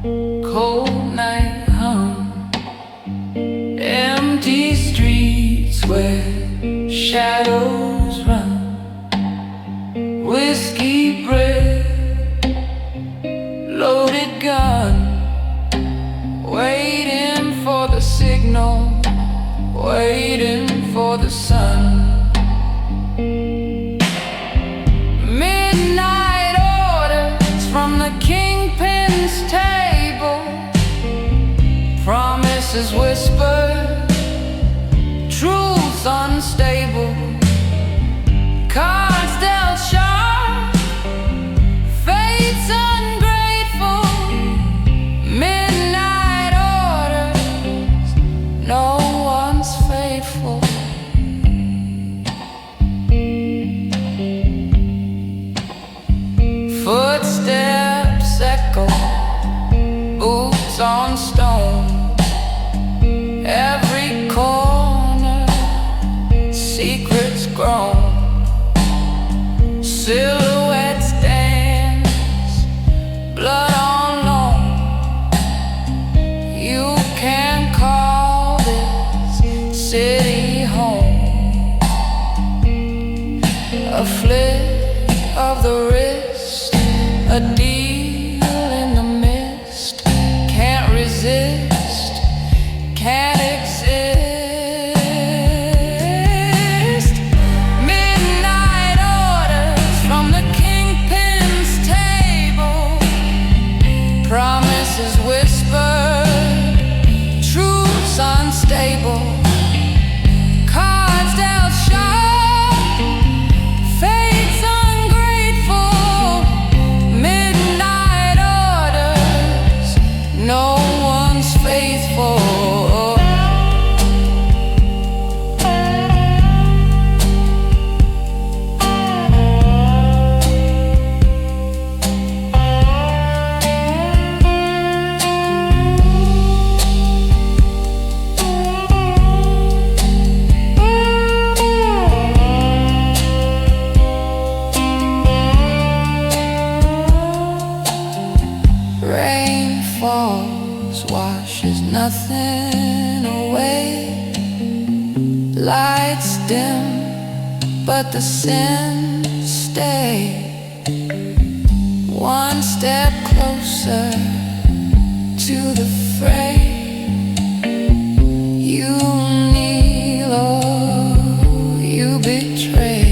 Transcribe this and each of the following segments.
Cold night hum, empty streets where shadows run, whiskey breath, loaded gun, waiting for the signal, waiting for the sun. Midnight orders from the Kingpin's table, promises whispered, truths unstable, cards dealt sharp, fate's ungrateful. Midnight orders, no one's faithful. Footsteps echo, boots on stone, every corner, secrets grown, silhouettes dance, blood on loan. You can call this city home. A flick of the wrist, a deal in the mist, can't resist, can't exist. Midnight orders from the Kingpin's table, promises whispered, truths unstable, cards dealt sharp, fate's ungrateful. Midnight orders, no one's faithful. Rain falls, washes nothing away. Lights dim, but the sins stay. One step closer to the fray. You kneel or you betray.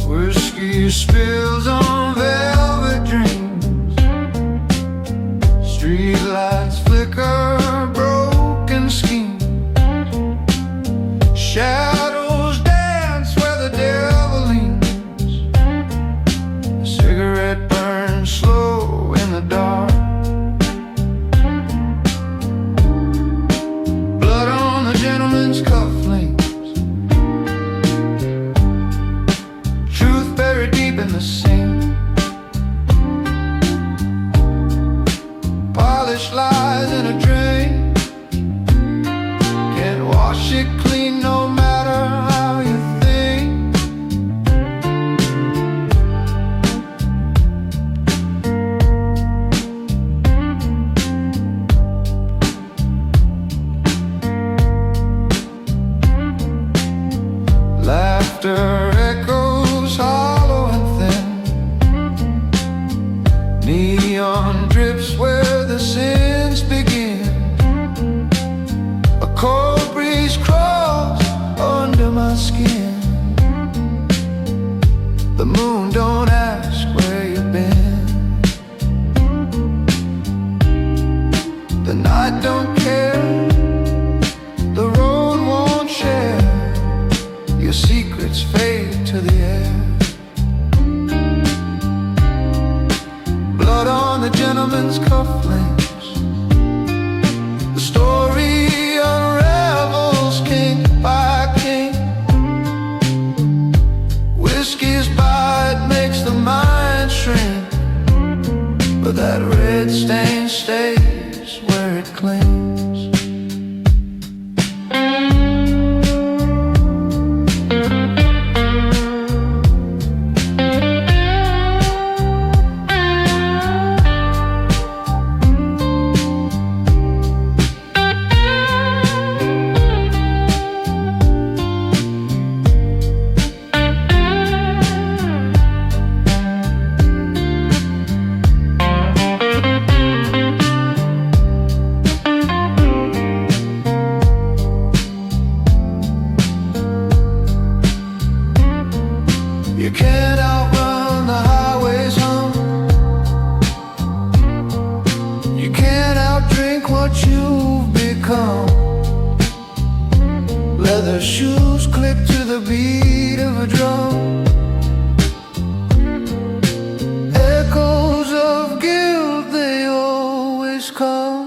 Whiskey spills on velvet dreams, streetlights flicker, broken schemes, shadows dance where the devil leans, a cigarette burns slow in the dark, blood on the gentleman's cufflinks, truth buried deep in the sink, polished lies in a drain, can't wash it clean no matter how you think. Laughter echoes hollow and thin, neon drips where the sins begin, I don't care. The road won't share. Your secrets fade to the air. Blood on the gentleman's cufflinks. The story unravels king by king. Whiskey's bite makes the mind shrink, but that red stain stays where it clings. You can't outrun the highway's hum. You can't outdrink what you've become. Leather shoes click to the beat of a drum. Echoes of guilt, they always come.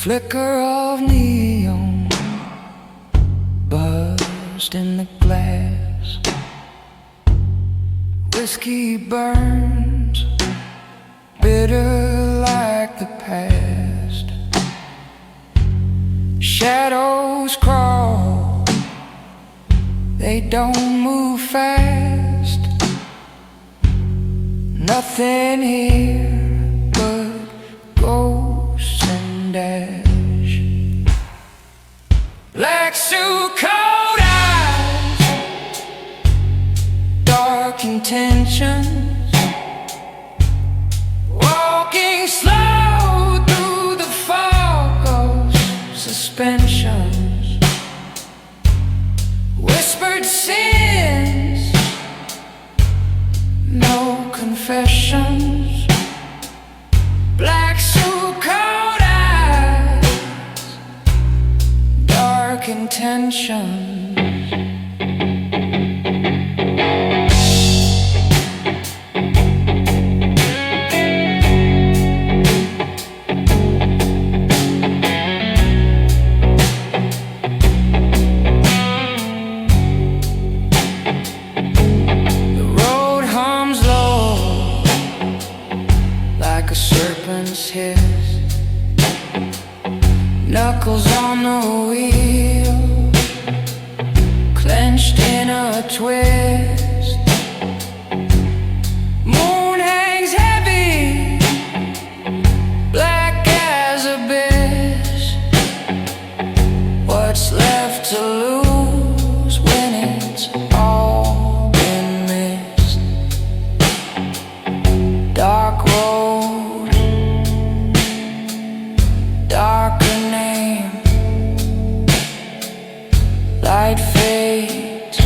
Flicker of neon buzzed in the glass. Whiskey burns bitter like the past. Shadows crawl, they don't move fast. Nothing here but ghosts and ash. Black suit, cold eyes, dark intentions, walking slow through the fog of suspensions. Whispered sins, no confessions. Black suit, cold eyes, dark intentions. Knuckles on the wheel, clenched in a twist. Moon hangs heavy, black as abyss. What's left to lose when it's all been missed? Dark road, darker name, light fades,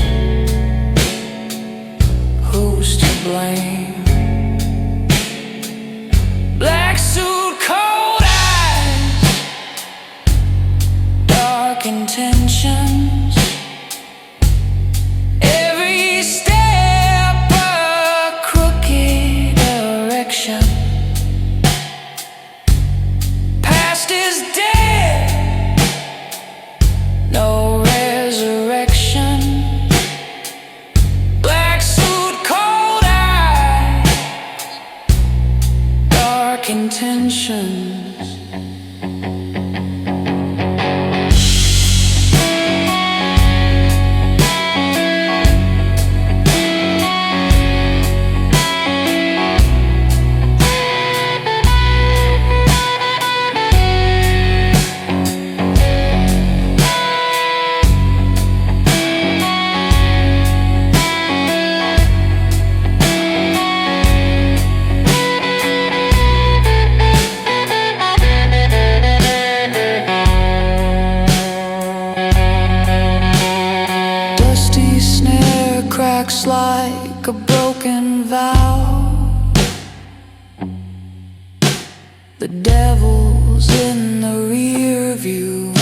The devil's in the rear view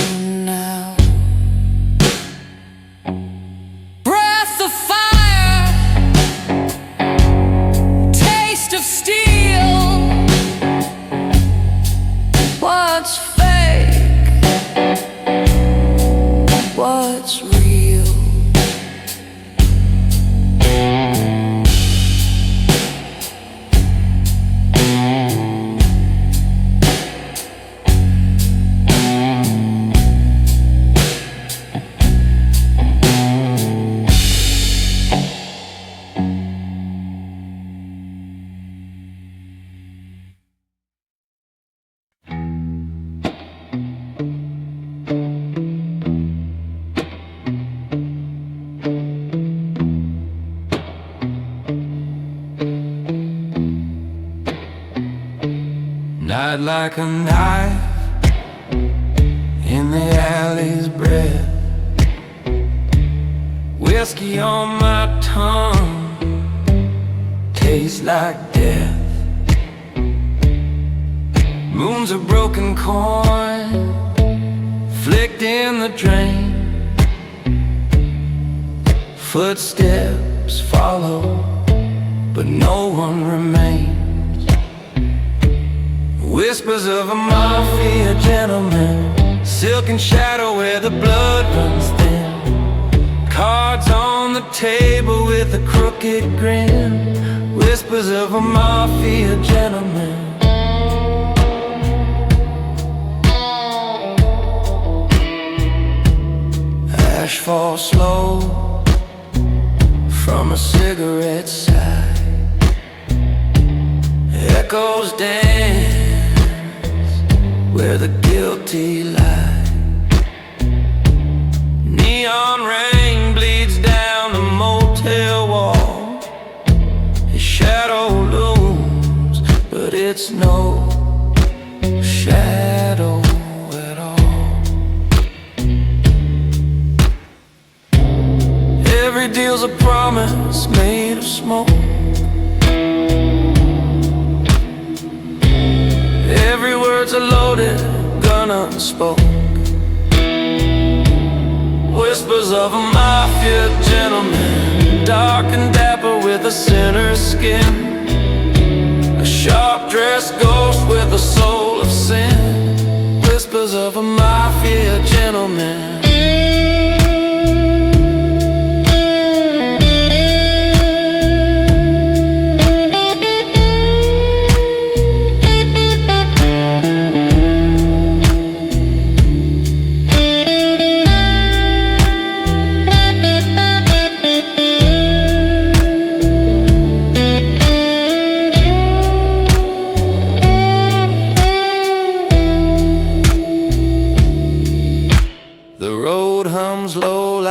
now. Breath of fire, taste of steel. What's fake? What's real? Night like a knife in the alley's breath, whiskey on my tongue, tastes like death. Moon's a broken coin, flicked in the drain. Footsteps follow, but no one remains. Whispers of a mafia gentleman, silken shadow where the blood runs thin. Cards on the table with a crooked grin. Whispers of a mafia gentleman. Ash falls slow from a cigarette side. Echoes dance where the guilty lie. Neon rain bleeds down the motel wall. His shadow looms, but it's no shadow at all. Every deal's a promise made of smoke. Every word's a loaded gun unspoke. Whispers of a mafia gentleman, dark and dapper with a sinner's skin. A sharp-dressed ghost with a soul of sin. Whispers of a mafia gentleman.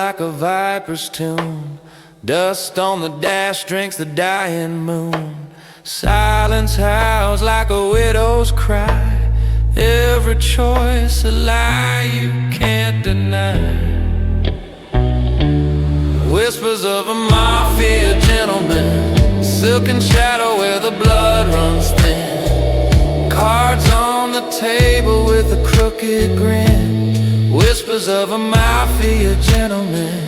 Like a viper's tune, dust on the dash drinks the dying moon. Silence howls like a widow's cry. Every choice a lie you can't deny. Whispers of a mafia gentleman, silken shadow where the blood runs thin. Cards on the table with a crooked grin. Whispers of a mafia gentleman.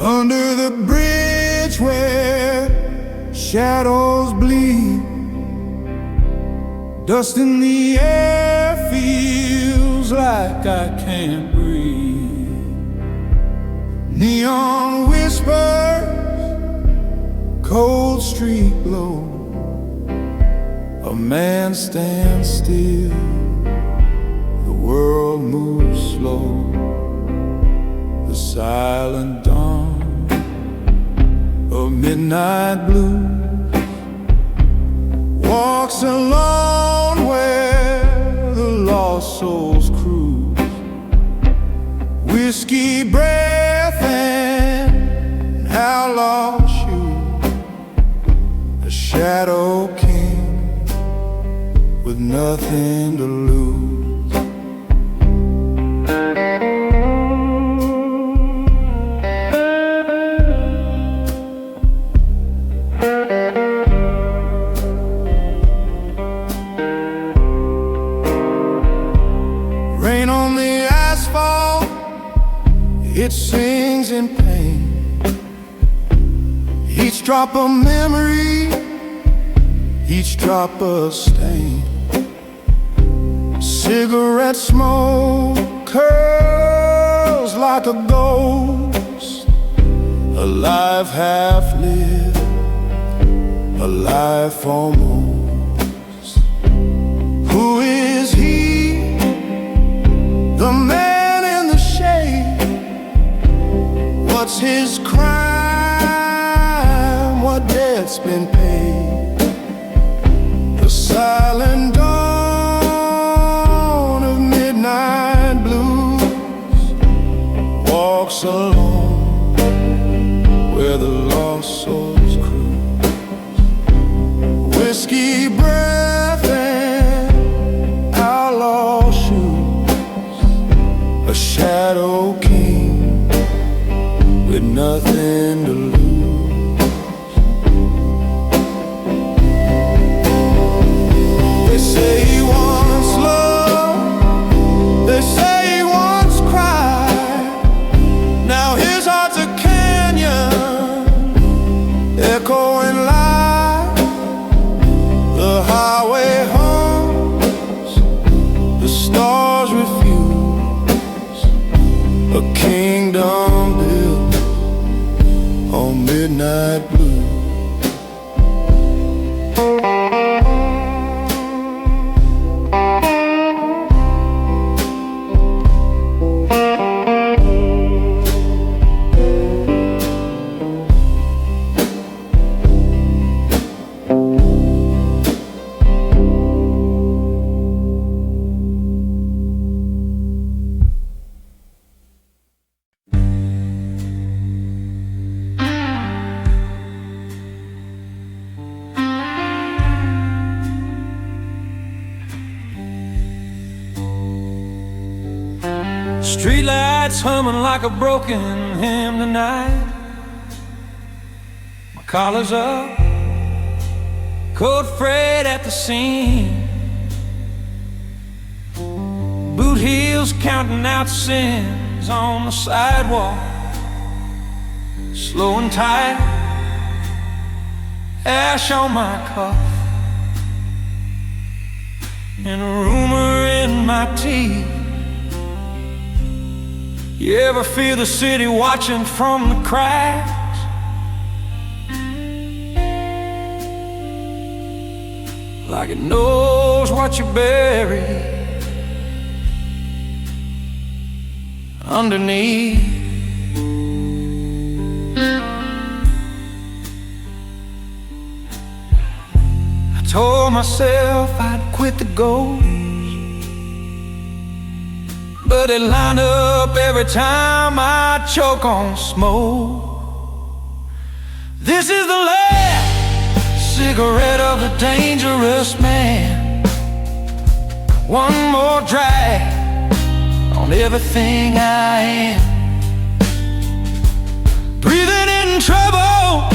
Under the bridge where shadows bleed, dust in the air feels like I can't breathe. Neon whispers, cold street glow. A man stands still, the world moves slow. The silent dawn of midnight blue walks alone where the lost souls cruise. Whiskey breath and outlaw shoes. A shadow king with nothing to lose. Rain on the asphalt, it sings in pain. Each drop a memory, each drop a stain. Cigarette smoke curls like a ghost, alive half lived, alive almost. Who is he? The man in the shade. What's his crime? What debt's been paid? The silent dawn of midnight blues walks alone where the lost souls cruise. Whiskey breath and outlaw shoes. A shadow king with nothing to lose. They say he wants love, they say he wants cry. Now his heart's a canyon, echoing live. The highway hums, the stars refuse. A kingdom built on midnight blue. Streetlights humming like a broken hymn tonight. My collar's up, coat frayed at the seam. Boot heels counting out sins on the sidewalk. Slow and tight, ash on my cuff, and a rumor in my teeth. You ever feel the city watching from the cracks? Like it knows what you buried underneath. I told myself I'd quit the ghost, but it lined up every time I choke on smoke. This is the last cigarette of a dangerous man. One more drag on everything I am. Breathing in trouble,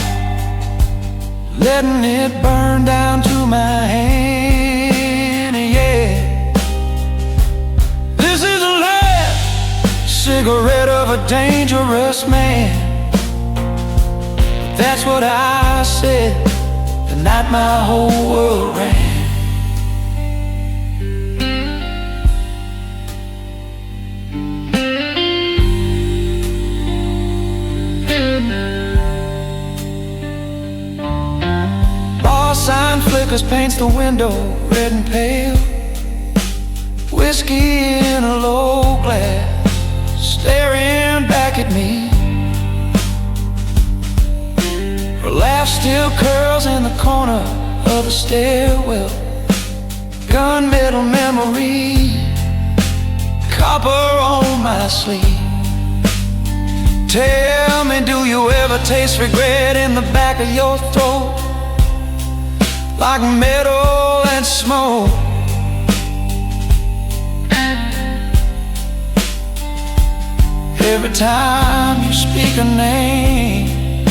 letting it burn down to my hand, yeah. This is the last cigarette of a dangerous man. That's what I said the night my whole world ran. Bar sign flickers, paints the window red and pale. Whiskey in a low glass, staring back at me. Her laugh still curls in the corner of a stairwell, gunmetal memory, copper on my sleeve. Tell me, do you ever taste regret in the back of your throat, like metal and smoke? Every time you speak a name,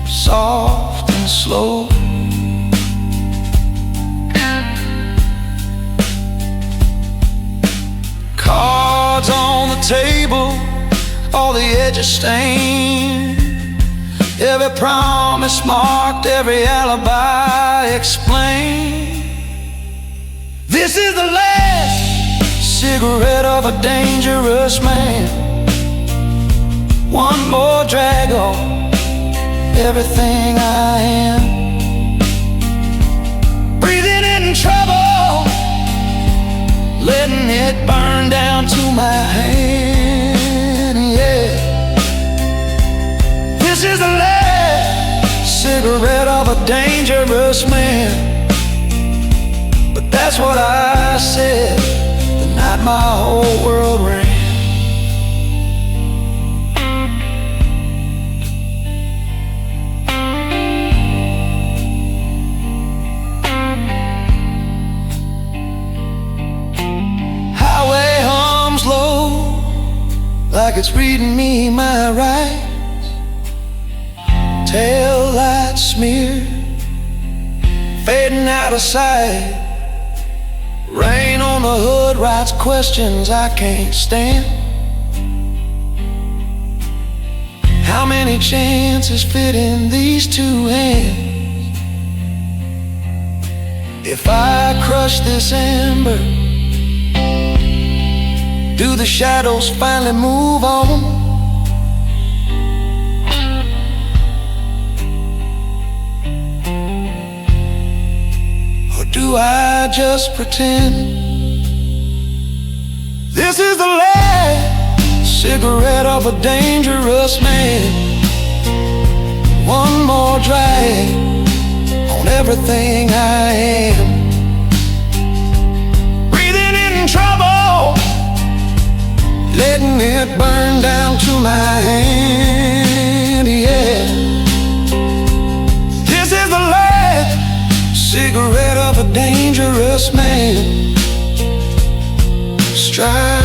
soft and slow, cards on the table, all the edges stained, every promise marked, every alibi explained. This is the last cigarette of a dangerous man. One more drag on everything I am. Breathing in trouble, letting it burn down to my hand, yeah. This is the last cigarette of a dangerous man. But that's what I said the night my whole world ran. Highway hums low, like it's reading me my rights. Tail lights smeared, fading out of sight. Rain on the hood writes questions I can't stand. How many chances fit in these two hands? If I crush this ember, do the shadows finally move on? Do I just pretend? This is the last cigarette of a dangerous man. One more drag on everything I am. Breathing in trouble, letting it burn down to my hand, yeah. This is the last cigarette of a dangerous man. Strike.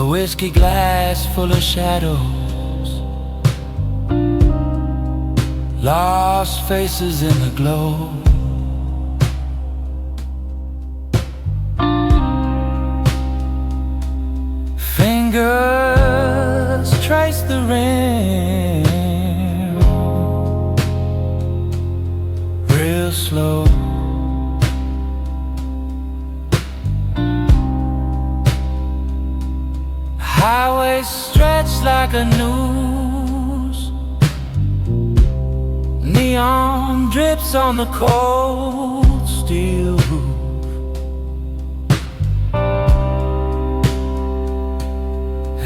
Whiskey glass full of shadows, lost faces in the glow. Fingers trace the rim, real slow. Highway stretched like a noose, neon drips on the cold steel roof.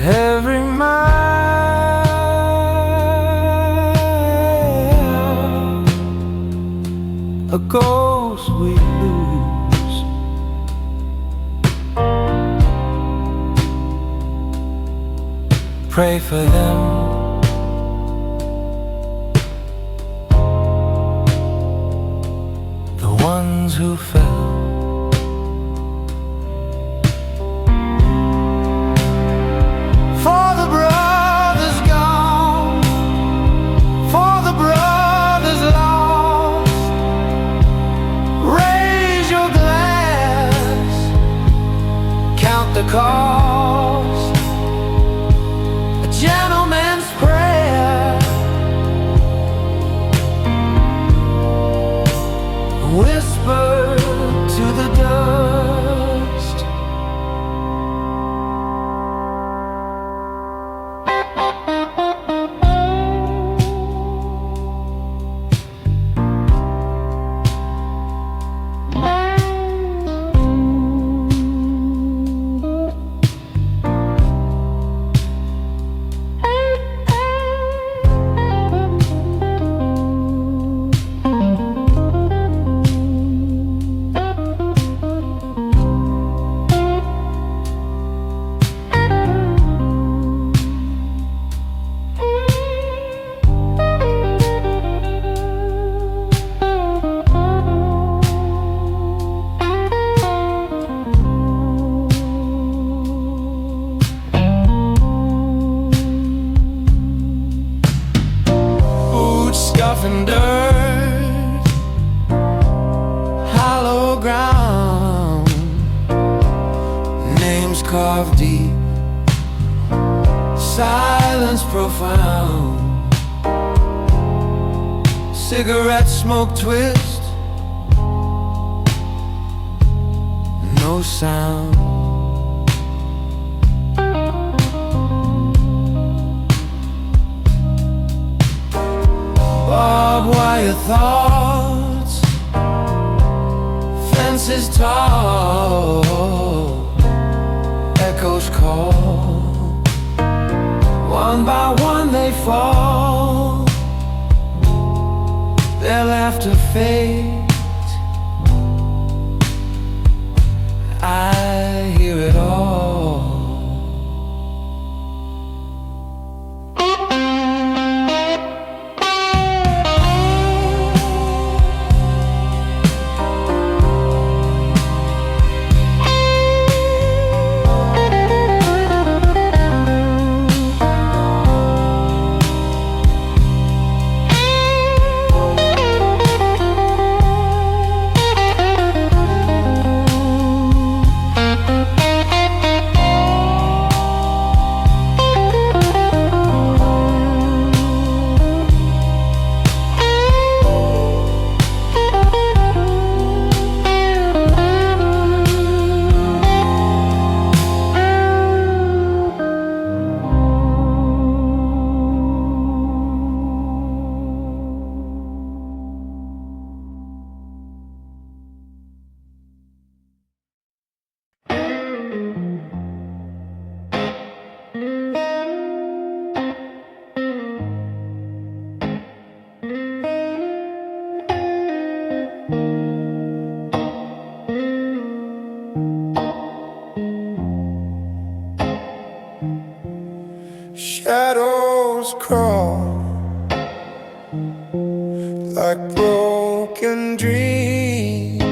Every mile a ghost we lose. pray for them. The ones who fell. For the brothers gone, for the brothers lost, raise your glass, count the cost. A gentleman's prayer, whisper to the dust. Scuffing dirt, hollow ground, names carved deep, silence profound. Cigarette smoke twist, no sound. Barbed wire thoughts, fences tall, echoes call. One by one they fall, their laughter fades. I hear it all. Shadows crawl like broken dreams.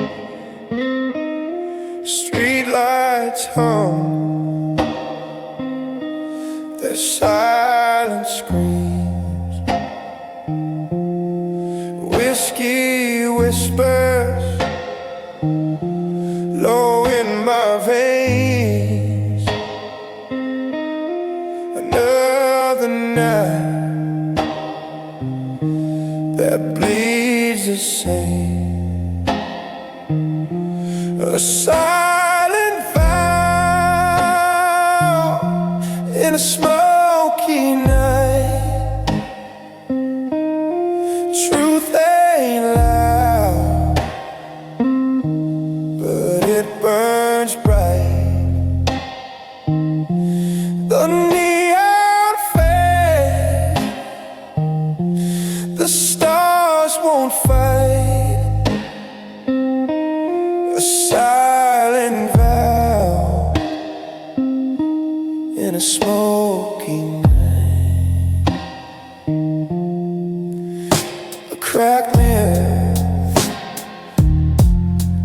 Streetlights hum, their silent screams. Whiskey whispers low in my veins. Another night that bleeds the same. A silent vow in a smoky night. Truth ain't loud, but it burns bright. The neon fade, the stars won't fight. A silent vow in a smoky night. cracked mirror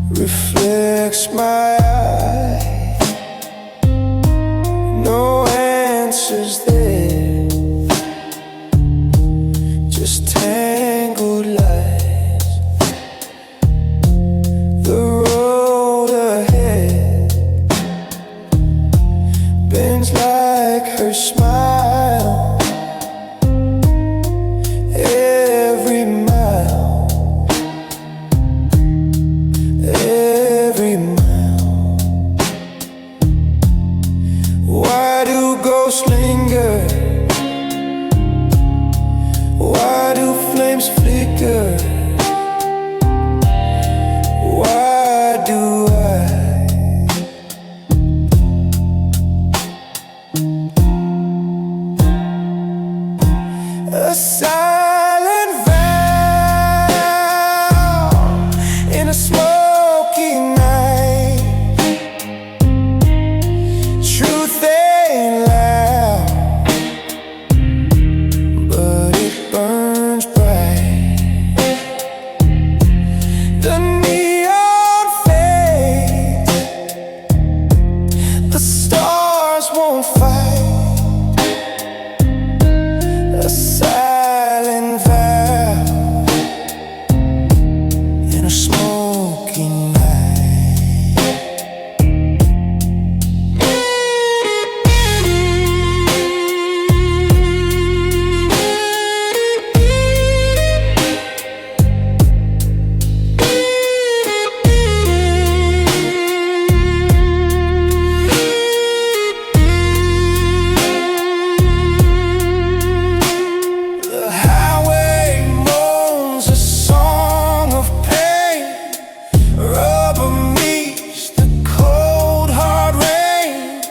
reflects my eye. No answers there, just tangled lies. The road ahead bends like her smile. Every mile, every mile. Why do ghosts linger? Why do flames flicker? Why do a silent vow in a smoky night? Truth ain't loud, but it burns bright. The neon fades, the stars won't fight. A silent vow in a smoky night. The highway moans a song of pain. Rubber meets the cold hard rain.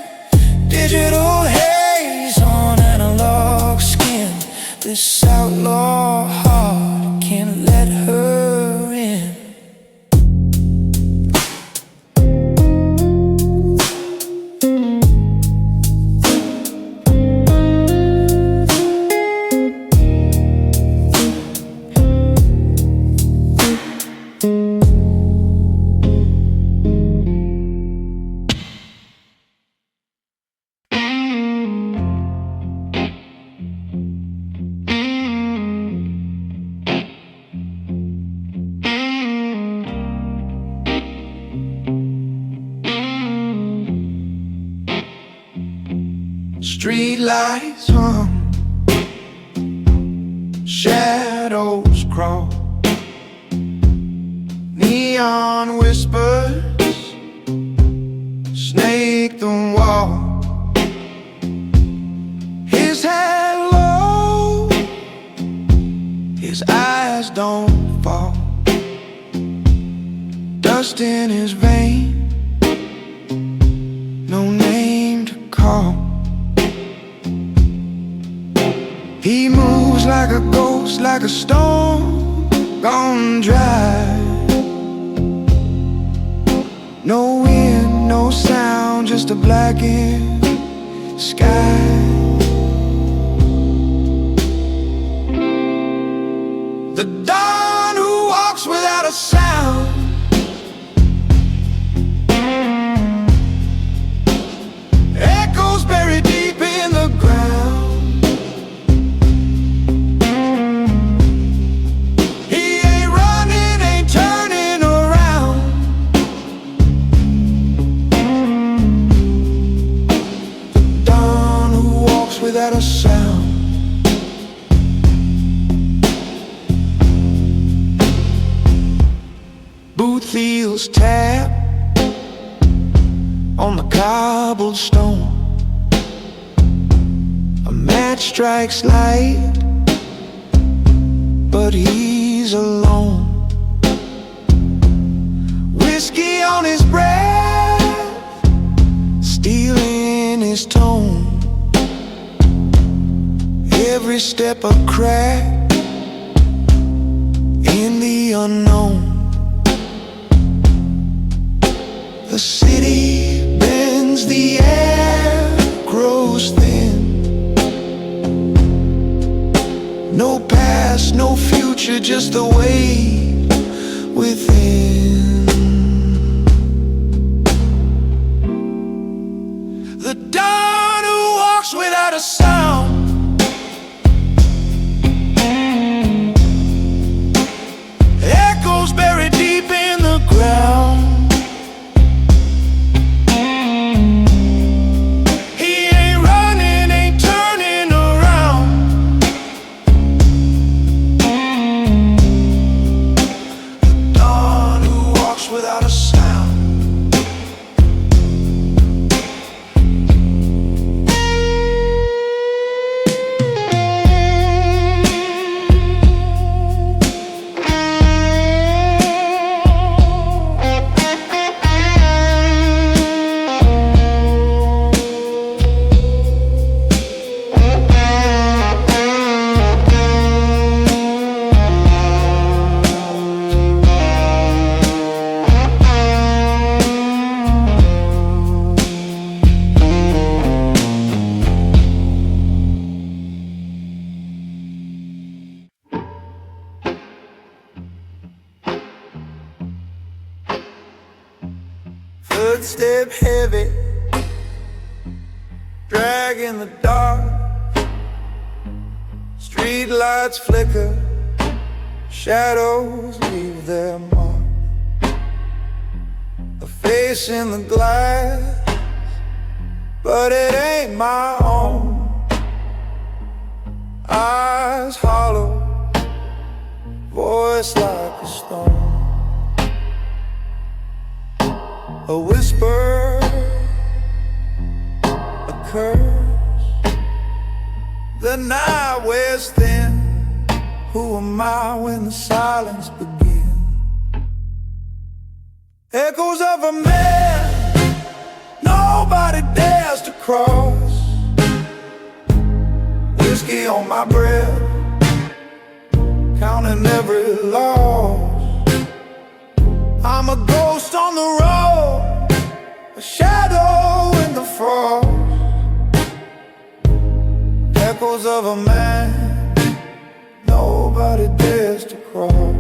Digital haze on analog skin. This outlaw heart can't let her in. Street lights hum, shadows crawl, neon whispers snake the wall. His head low, his eyes don't fall. Dust in his vein, no name to call. He moves like a ghost, like a stone gone dry. No wind, no sound, just a blackened sky. The dawn who walks without a sound. Echoes buried deep in the ground. Without a sound. Boot heels tap on the cobbled stone. A match strikes light, but he's alone. Whiskey on his breath, steel in his tone. Every step a crack in the unknown. The city bends, the air grows thin. No path past, no future, just the weight within. The dawn who walks without a sound, echoes buried deep in the ground. Footstep heavy, dragging the dark. Street lights flicker, shadows leave their mark. A face in the glass, but it ain't my own. Eyes hollow, voice like a stone. A whisper, a curse. The night wears thin. Who am I when the silence begins? Echoes of a man nobody dares to cross. Whiskey on my breath, counting every loss. I'm a ghost on the road, a shadow in the frost. Echoes of a man nobody dares to cross.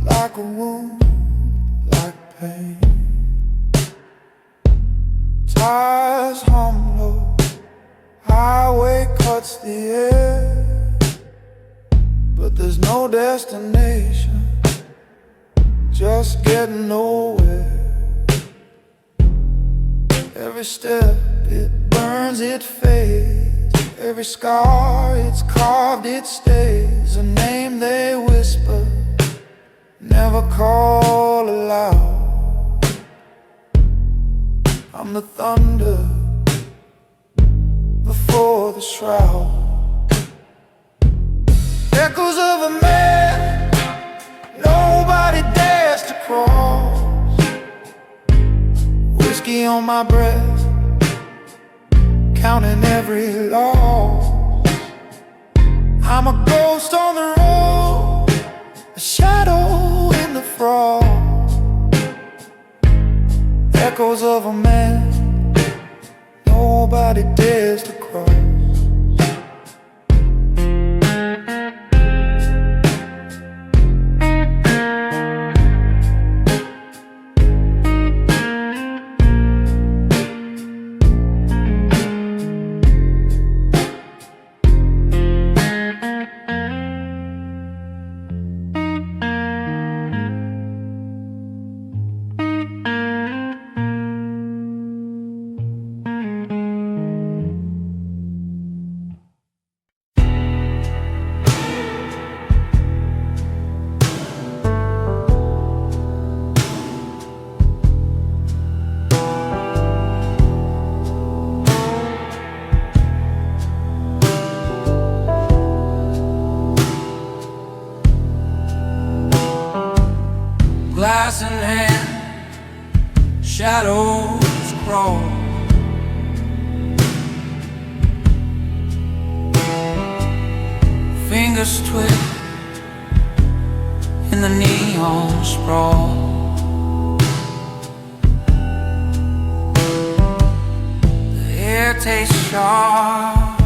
Like a wound, like pain. Tires hum low, highway cuts the air, but there's no destination, just getting nowhere. Every step it burns, it fades. Every scar it's carved, it stays. A name they whisper, never call aloud. I'm the thunder before the shroud. Echoes of a man nobody dares to cross. Whiskey on my breath, counting every loss. I'm a ghost on the road, a shadow in the frost. Echoes of a man nobody dares to cross. shadows crawl. Fingers twist in the neon sprawl. The air tastes sharp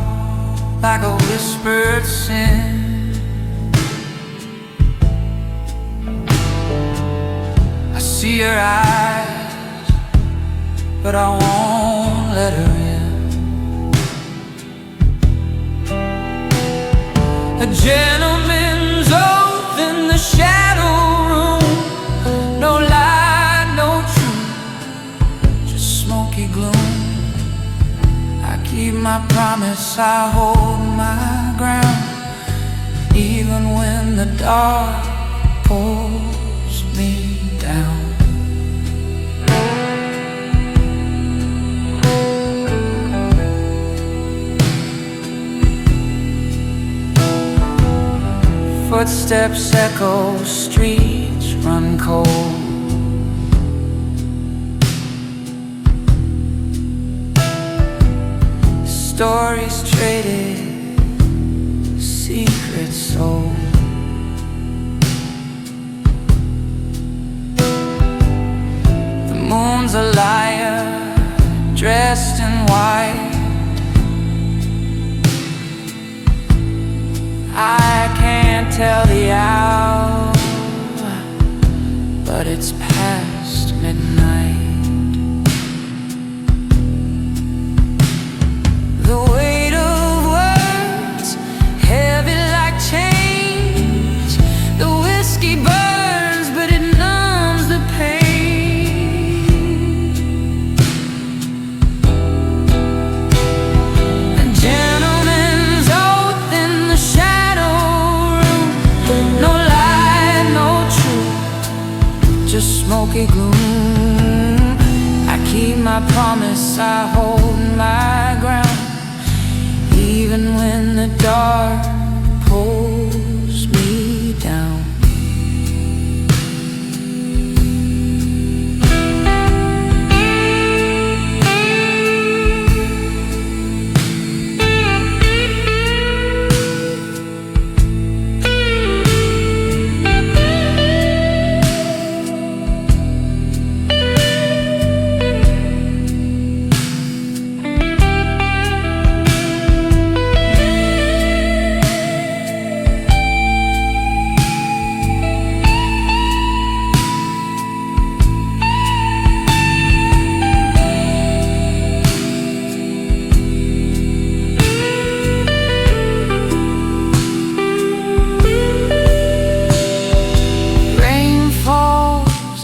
like a whispered sin. I see her eyes, but I won't let her in. A gentleman's oath in the shadow room. No lie, no truth, just smoky gloom. I keep my promise, I hold my ground, even when the dark pulls me down. Footsteps echo, streets run cold. Stories traded, secrets sold. The moon's a liar, dressed in white. I can't tell the hour, but it's past midnight. The weight of words, heavy like chains. The whiskey burns, but it numbs the pain. A gentleman's oath in the shadow room. No lie, no truth, just smoky gloom. I keep my promise, I hold my ground, even when the dark pulls me down.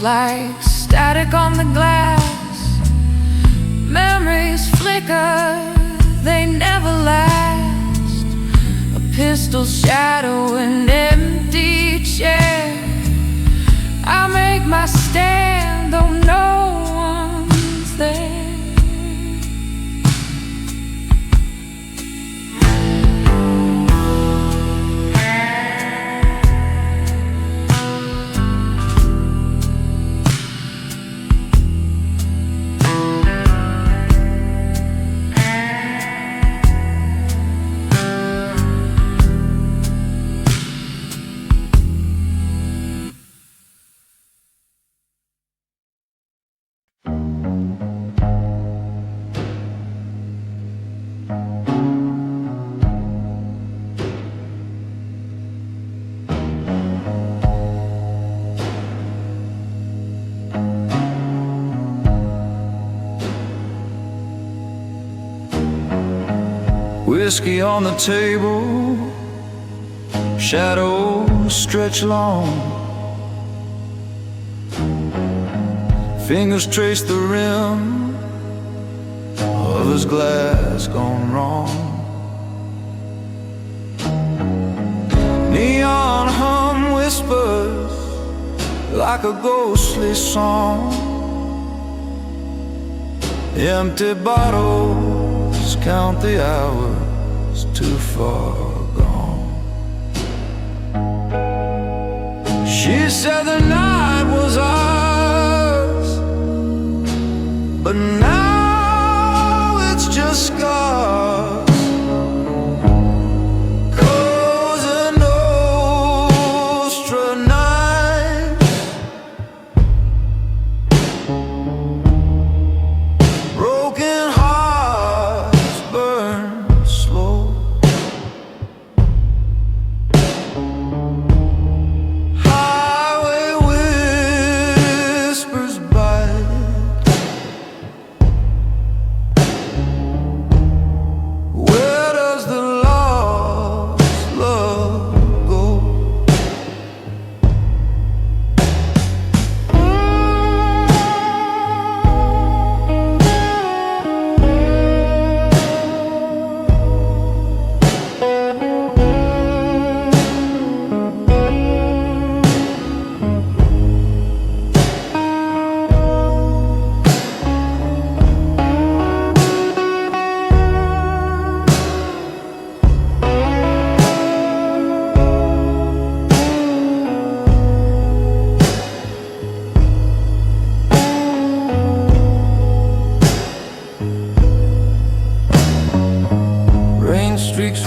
Like static on the glass, memories flicker, they never last. A pistol shadow, an empty chair. I make my stand, though no one's there. Whiskey on the table, shadows stretch long. Fingers trace the rim of his glass gone wrong. Neon hum whispers like a ghostly song. Empty bottles count the hours too far gone. She said the night was ours,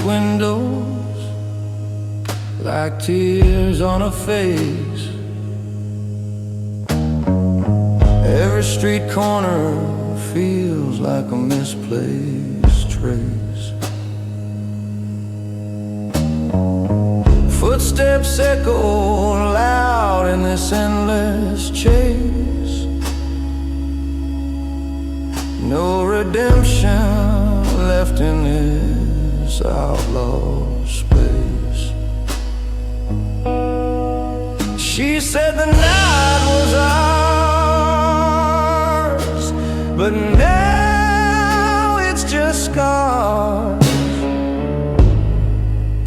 windows like tears on a face. Every street corner feels like a misplaced trace. Footsteps echo loud in this endless chase. No redemption left in this outlaw space. She said the night was ours, but now it's just scars.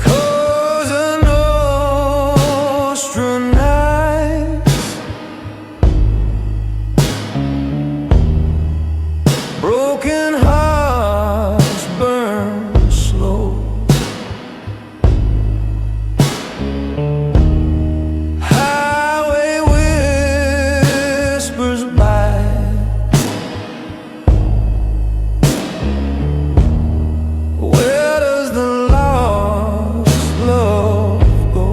Cosa Nostra nights, broken hearts burn slow. Highway whispers by, where does the lost love go?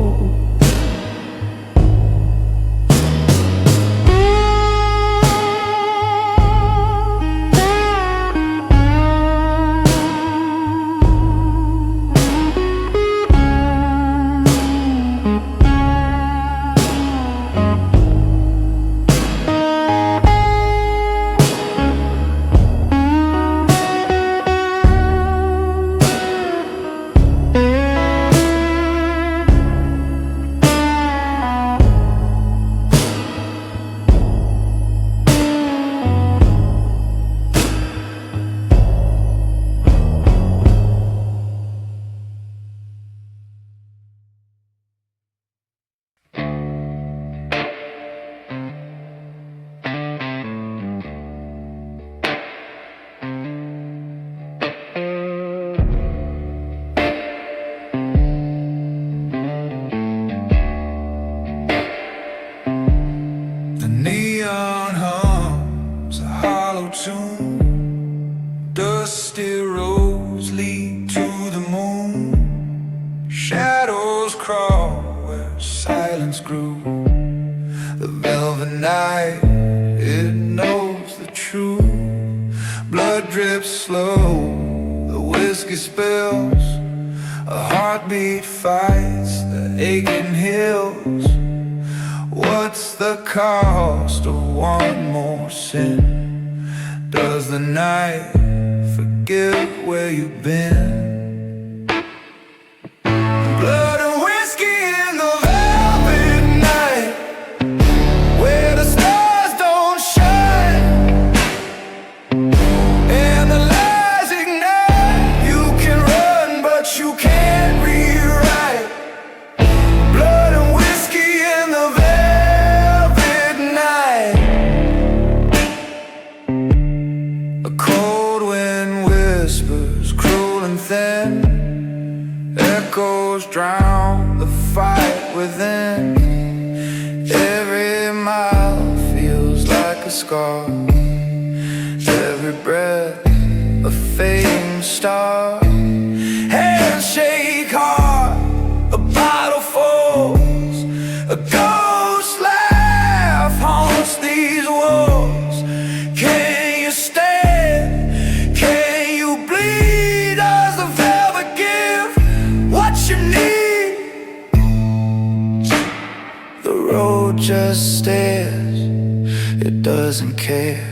The neon hums a hollow tune. Dusty roads lead to the moon. Shadows crawl where silence grew. The velvet night, it knows the truth. Blood drips slow, the whiskey spills. A heartbeat fights the aching hills. What's the cost of one more sin? Does the night forget where you've been? Blood and whiskey in the velvet night, where the stars don't shine and the lies ignite. You can run, but you can't rewrite. Blood and whiskey in the velvet night. A cold wind whispers, cruel and thin. Echoes drown the fight within. Every mile feels like a scar. Every breath a fading star. Hands shake hard, a bottle falls. A ghost laugh haunts these walls. Can you stand? Can you bleed? Does the velvet give what you need? The road just stares, it doesn't care.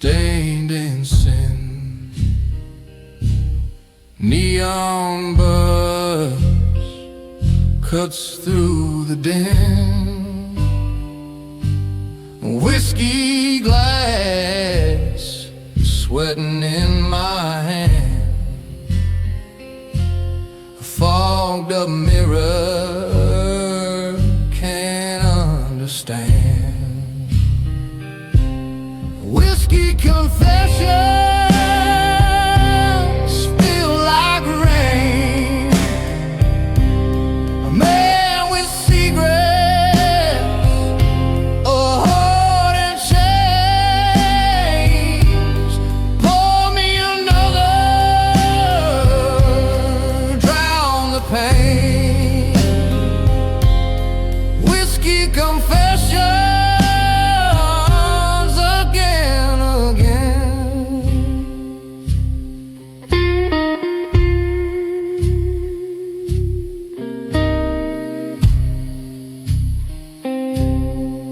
stained in sin. Neon buzz cuts through the din. Whiskey glass sweating in my hand. A fogged up mirror can't understand. Whiskey confession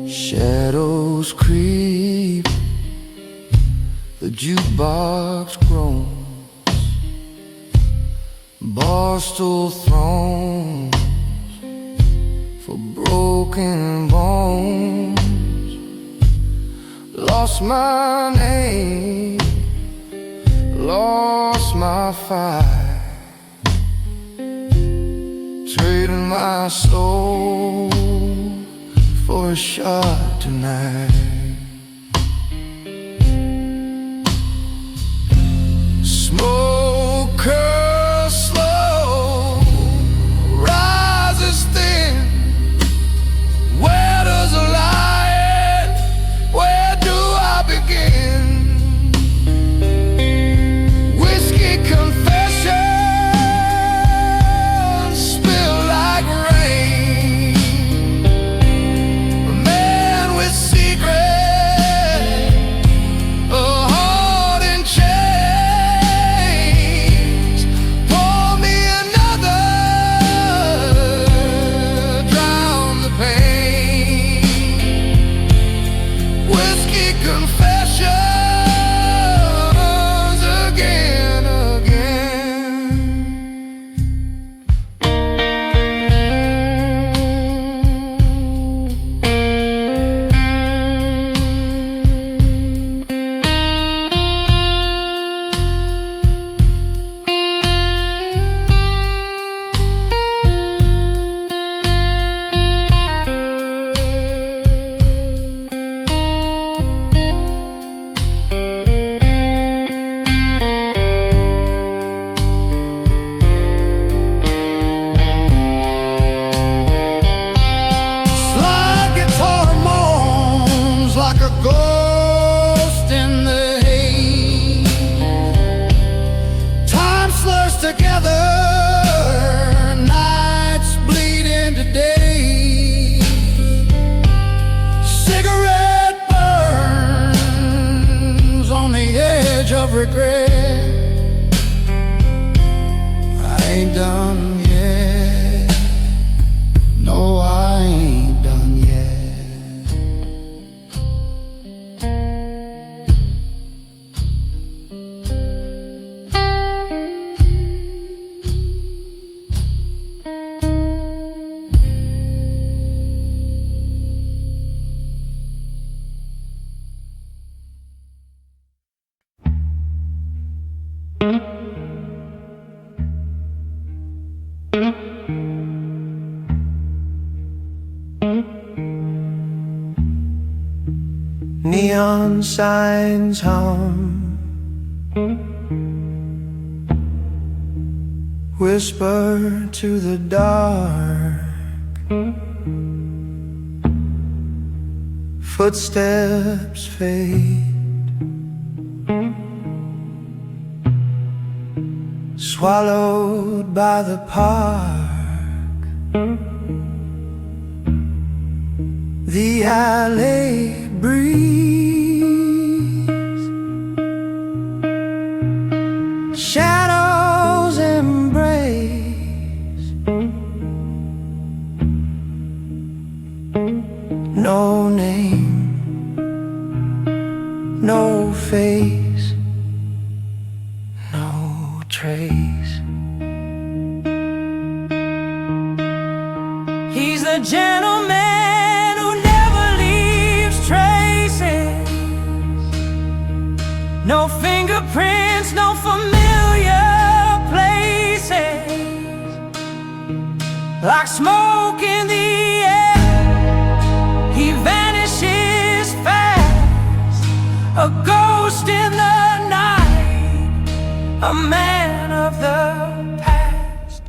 shadows creep, the jukebox groans, barstool thrones for broken bones. Lost my name, lost my fight, trading my soul for a shot tonight. Smoke her slow, rises thin. Where does the lie end? Where do I begin? Whiskey confessions spill like rain. A man with secret, a heart in chains. Pour me another, drown the pain. Whiskey confessions again, again. Slide guitar moans like a ghost in the haze. Time slurs together, nights bleed into days. Cigarette burns on the edge of regret. I ain't done yet. No, I ain't done yet. Neon signs hum, whisper to the dark. Footsteps fade, swallowed by the park. The alley breeze, shadows embrace. No name, no face, no trace. He's the gentleman who never leaves traces. No fingerprints, no familiar places. Like smoke in the air, he vanishes fast. A ghost in the night, a man of the past.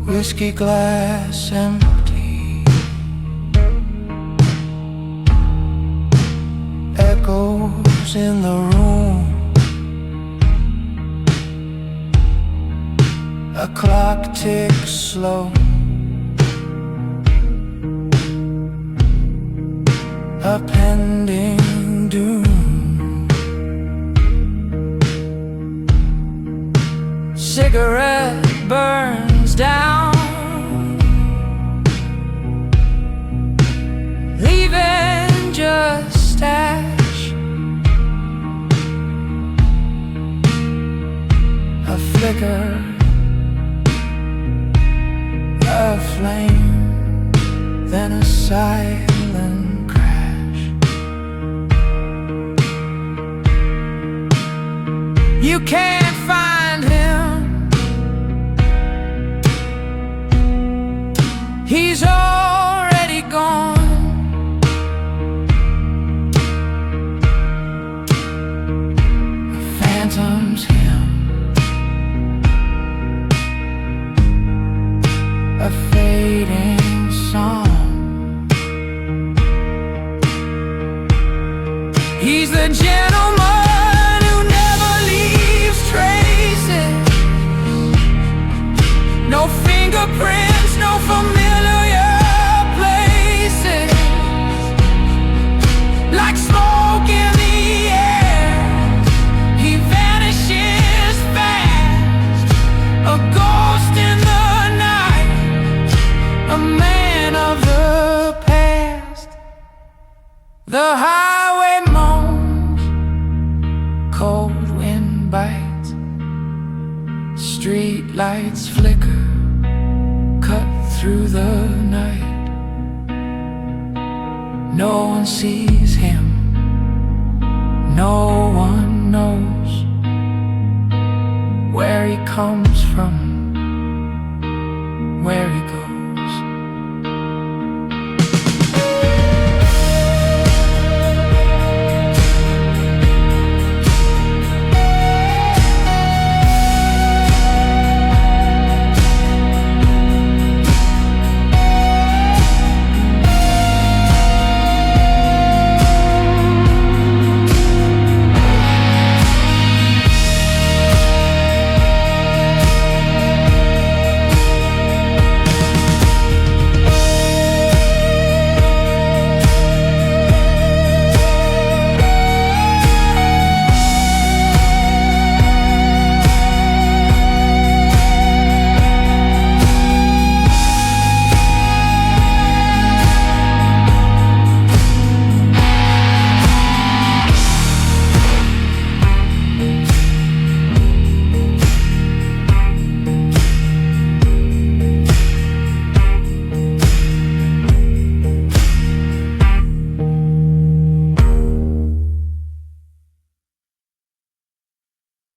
Whiskey glass empty, echoes in the room. A clock ticks slow, a pending doom. Cigarette burns down, leaving just ash. A flicker, a flame, then a silent crash. You can't find him, he's already gone. A phantom's hymn, a fading song. He's the gentleman who never leaves traces. No fingerprints, no familiar places. Like smoke in the air, he vanishes fast. A ghost in the night, a man of the past. The highway moans, Cold wind bites, street lights flicker, cut through the night. No one sees him, no one knows where he comes